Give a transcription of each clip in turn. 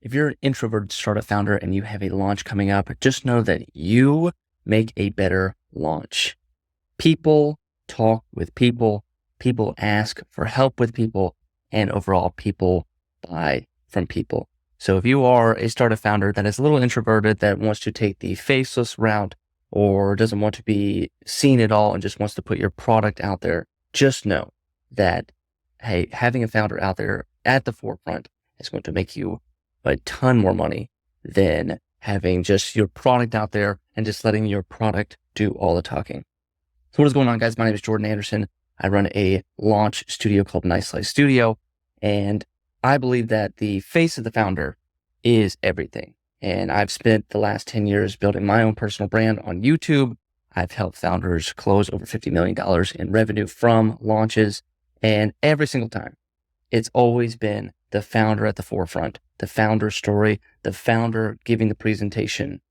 If you're an introvert startup founder and you have a launch coming up, just know that you make a better launch. People talk with people, people ask for help with people, and overall people buy from people. So if you are a startup founder that is a little introverted, that wants to take the faceless route or doesn't want to be seen at all and just wants to put your product out there, just know that, hey, having a founder out there at the forefront is going to make you a ton more money than having just your product out there and just letting your product do all the talking. So what is going on, guys? My name is Jordan Anderson. I run a launch studio called Nice Slice Studio, and I believe that the face of the founder is everything. And I've spent the last 10 years building my own personal brand on YouTube. I've helped founders close over $50 million in revenue from launches. And every single time, it's always been the founder at the forefront, the founder story, the founder giving the presentation.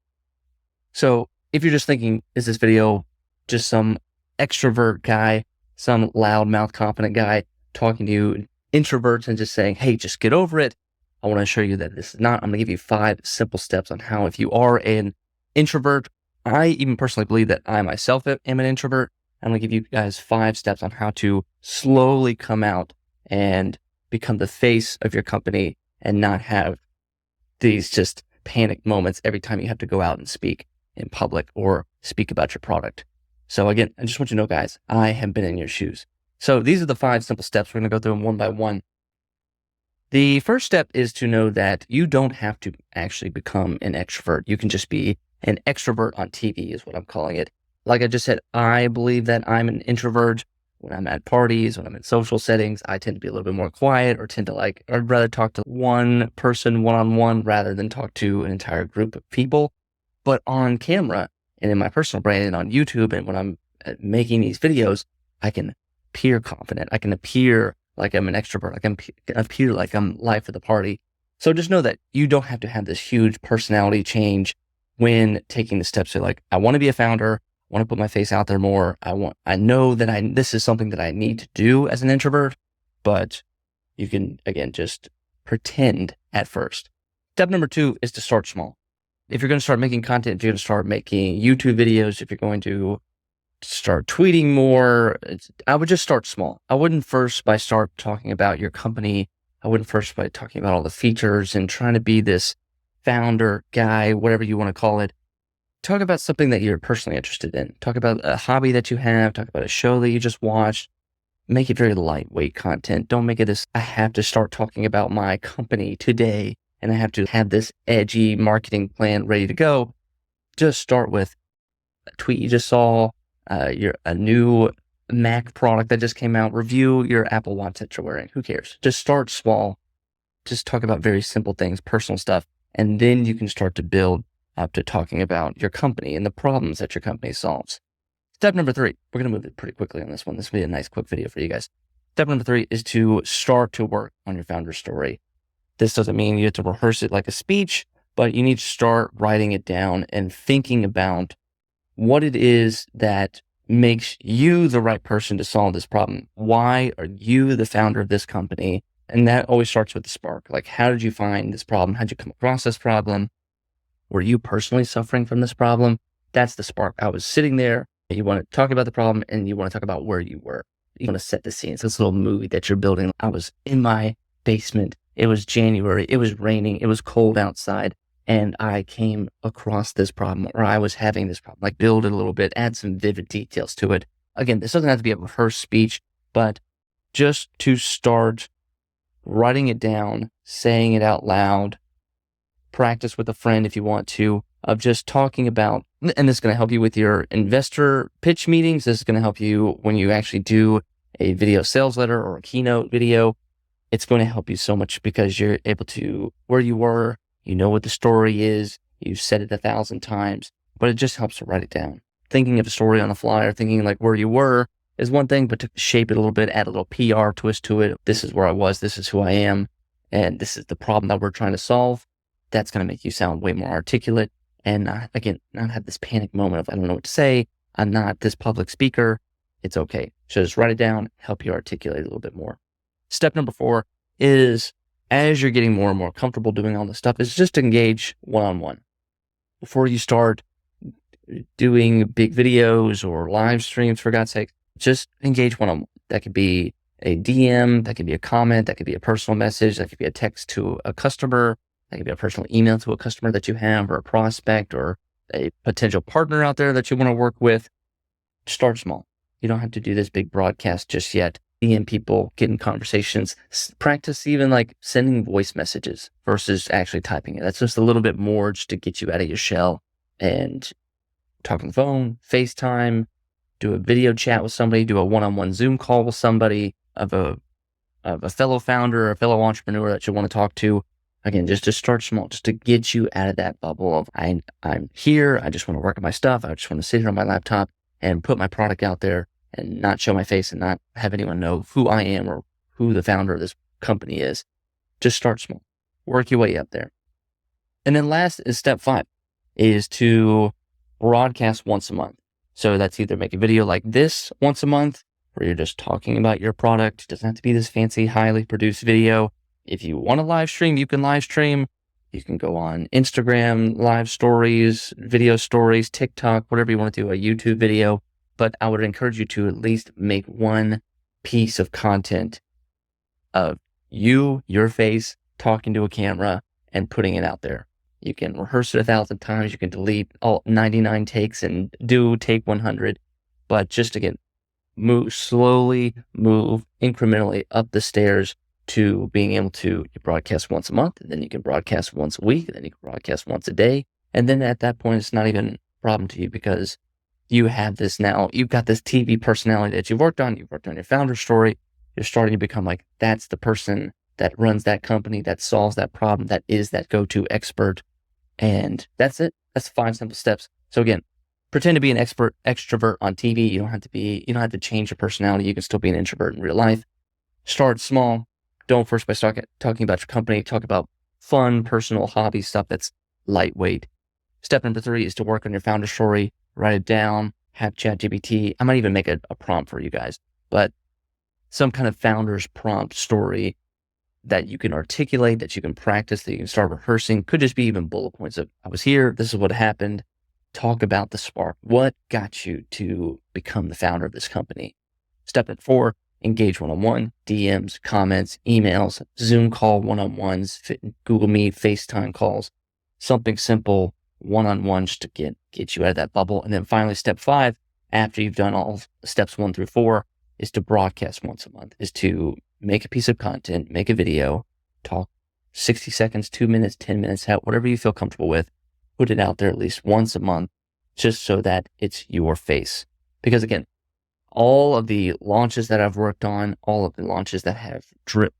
So if you're just thinking, is this video just some extrovert guy, some loudmouth, confident guy talking to you introverts and just saying, hey, just get over it, I want to show you that this is not. I'm going to give you 5 simple steps on how, if you are an introvert, I even personally believe that I myself am an introvert. I'm going to give you guys 5 steps on how to slowly come out and become the face of your company and not have these just panic moments every time you have to go out and speak in public or speak about your product. So again, I just want you to know, guys, I have been in your shoes. So these are the 5 simple steps. We're going to go through them one by one. The first step is to know that you don't have to actually become an extrovert. You can just be an extrovert on TV is what I'm calling it. Like I just said, I believe that I'm an introvert. When I'm at parties, when I'm in social settings, I tend to be a little bit more quiet or I'd rather talk to one person one-on-one rather than talk to an entire group of people. But on camera and in my personal brand and on YouTube and when I'm making these videos, I can appear confident. I can appear like I'm an extrovert. I can appear like I'm life of the party. So just know that you don't have to have this huge personality change when taking the steps to I want to be a founder. I want to put my face out there more. I know that this is something that I need to do as an introvert, but you can, again, just pretend at first. Step number 2 is to start small. If you're going to start making content, if you're going to start making YouTube videos, if you're going to start tweeting more, I would just start small. I wouldn't first start talking about your company. I wouldn't first by talking about all the features and trying to be this founder guy, whatever you want to call it. Talk about something that you're personally interested in. Talk about a hobby that you have. Talk about a show that you just watched. Make it very lightweight content. Don't make it this, I have to start talking about my company today and I have to have this edgy marketing plan ready to go. Just start with a tweet you just saw, a new Mac product that just came out. Review your Apple Watch that you're wearing. Who cares? Just start small. Just talk about very simple things, personal stuff. And then you can start to build up to talking about your company and the problems that your company solves. Step number 3, we're going to move it pretty quickly on this one. This will be a nice quick video for you guys. Step number 3 is to start to work on your founder story. This doesn't mean you have to rehearse it like a speech, but you need to start writing it down and thinking about what it is that makes you the right person to solve this problem. Why are you the founder of this company? And that always starts with the spark. How did you find this problem? How'd you come across this problem? Were you personally suffering from this problem? That's the spark. I was sitting there. You want to talk about the problem and you want to talk about where you were. You want to set the scene. It's this little movie that you're building. I was in my basement. It was January. It was raining. It was cold outside. And I came across this problem, or I was having this problem. Build it a little bit, add some vivid details to it. Again, this doesn't have to be a rehearsed speech, but just to start writing it down, saying it out loud, practice with a friend if you want to, of just talking about, and this is going to help you with your investor pitch meetings. This is going to help you when you actually do a video sales letter or a keynote video. It's going to help you so much because you're able to, where you were, you know what the story is, you've said it 1,000 times, but it just helps to write it down. Thinking of a story on the fly or thinking where you were is one thing, but to shape it a little bit, add a little PR twist to it. This is where I was, this is who I am, and this is the problem that we're trying to solve. That's going to make you sound way more articulate and not have this panic moment of, I don't know what to say. I'm not this public speaker. It's okay. So just write it down, help you articulate a little bit more. Step number 4 is as you're getting more and more comfortable doing all this stuff, is just engage one-on-one. Before you start doing big videos or live streams, for God's sake, just engage one-on-one. That could be a DM, that could be a comment, that could be a personal message, that could be a text to a customer, that could be a personal email to a customer that you have, or a prospect, or a potential partner out there that you want to work with. Start small. You don't have to do this big broadcast just yet. DM people, get in conversations, practice even like sending voice messages versus actually typing it. That's just a little bit more just to get you out of your shell and talk on the phone, FaceTime, do a video chat with somebody, do a one-on-one Zoom call with somebody of a fellow founder or a fellow entrepreneur that you want to talk to. Again, just to start small, just to get you out of that bubble of I'm here, I just want to work on my stuff, I just want to sit here on my laptop and put my product out there and not show my face and not have anyone know who I am or who the founder of this company is. Just start small, work your way up there. And then last is step 5, is to broadcast once a month. So that's either make a video like this once a month, where you're just talking about your product. It doesn't have to be this fancy, highly produced video. If you want to live stream, you can live stream. You can go on Instagram, live stories, video stories, TikTok, whatever you want to do, a YouTube video. But I would encourage you to at least make one piece of content of you, your face, talking to a camera and putting it out there. You can rehearse it 1,000 times. You can delete all 99 takes and do take 100. But just again, move incrementally up the stairs to being able to broadcast once a month, and then you can broadcast once a week, and then you can broadcast once a day. And then at that point, it's not even a problem to you because you have this now, you've got this TV personality that you've worked on your founder story. You're starting to become like, that's the person that runs that company, that solves that problem, that is that go-to expert. And that's it. That's 5 simple steps. So again, pretend to be an extrovert on TV. You don't have to change your personality. You can still be an introvert in real life. Start small. Don't first by talking about your company. Talk about fun, personal hobby stuff that's lightweight. Step number 3 is to work on your founder story. Write it down. Have ChatGPT. I might even make a prompt for you guys, but some kind of founder's prompt story that you can articulate, that you can practice, that you can start rehearsing. Could just be even bullet points of, I was here, this is what happened. Talk about the spark. What got you to become the founder of this company? Step 4, engage one-on-one, DMs, comments, emails, Zoom call, one-on-ones, Google Meet, FaceTime calls, something simple, one-on-one, just to get you out of that bubble. And then finally, step 5, after you've done all steps 1 through 4, is to broadcast once a month, is to make a piece of content, make a video, talk 60 seconds, 2 minutes, 10 minutes, whatever you feel comfortable with, put it out there at least once a month, just so that it's your face. Because again, all of the launches that I've worked on, all of the launches that have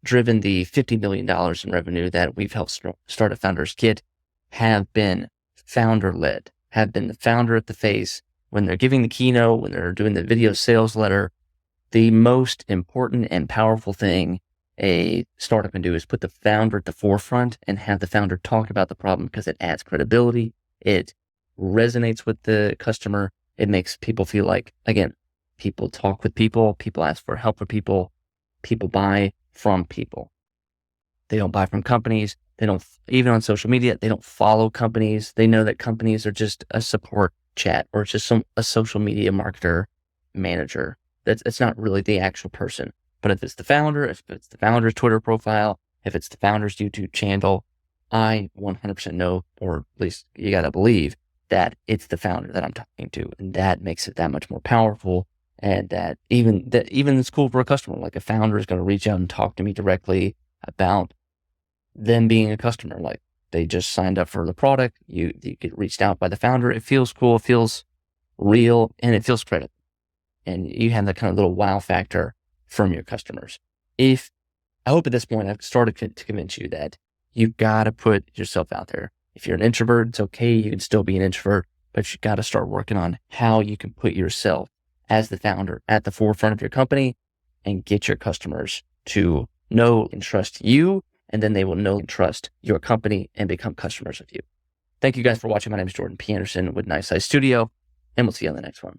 driven the $50 million in revenue that we've helped Startup Founders get have been founder-led, have been the founder at the face. When they're giving the keynote, when they're doing the video sales letter, the most important and powerful thing a startup can do is put the founder at the forefront and have the founder talk about the problem, because it adds credibility. It resonates with the customer. It makes people feel like, again, people talk with people, people ask for help with people, people buy from people. They don't buy from companies. They don't, even on social media, they don't follow companies. They know that companies are just a support chat or just a social media marketer manager. It's not really the actual person. But if it's the founder, if it's the founder's Twitter profile, if it's the founder's YouTube channel, I 100% know, or at least you got to believe, that it's the founder that I'm talking to. And that makes it that much more powerful. And that even it's cool for a customer. Like a founder is going to reach out and talk to me directly about them being a customer. Like they just signed up for the product. You get reached out by the founder. It feels cool. It feels real, and it feels credible. And you have that kind of little wow factor from your customers. I hope at this point I've started to convince you that you've got to put yourself out there. If you're an introvert, it's okay. You can still be an introvert, but you got to start working on how you can put yourself as the founder at the forefront of your company and get your customers to know and trust you. And then they will know and trust your company and become customers of you. Thank you guys for watching. My name is Jordan P. Anderson with Nice Size Studio, and we'll see you on the next one.